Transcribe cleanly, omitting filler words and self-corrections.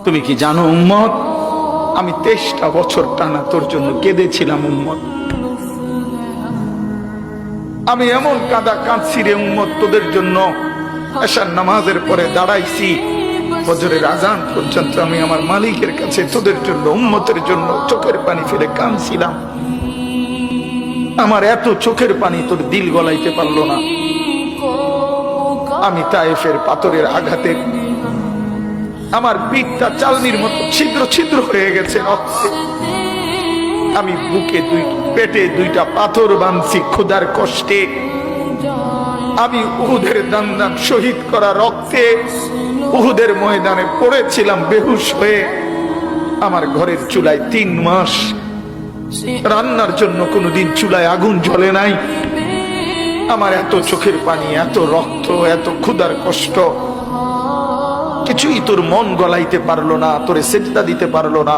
তুমি কি জানো উম্মত, আমি 23টা বছর টানা তোর জন্য কেঁদেছিলাম উম্মত। আমি এমন কাঁদা কাঁদছি রে উম্মত তোদের জন্য। এশার নামাজের পরে দাঁড়াইছি, ফজরের আজান পর্যন্ত আমি আমার মালিকের কাছে তোদের জন্য, উম্মতের জন্য চোখের পানি ফেলে কাঁদছিলাম। আমার এত চোখের পানি তোর দিল গলাইতে পারলো না। আমি তায়েফের পাথরের আঘাতে আমার পিঠটা চালনির মতো ছিদ্র ছিদ্র হয়ে গেছে রক্তে। আমি বুকে পেটে 2টা পাথর বাঁধছি ক্ষুধার কষ্টে। আমি উহুদের দান শহীদ করা রক্তে উহুদের ময়দানে পড়েছিলাম বেহুশ হয়ে। আমার ঘরের চুলায় 3 মাস রান্নার জন্য কোনোদিন চুলায় আগুন জ্বলে নাই। আমার এত চোখের পানি, এত রক্ত, এত ক্ষুধার কষ্ট, কিছুই তোর মন গলাইতে পারলো না, তোরে সেজদা দিতে পারলো না।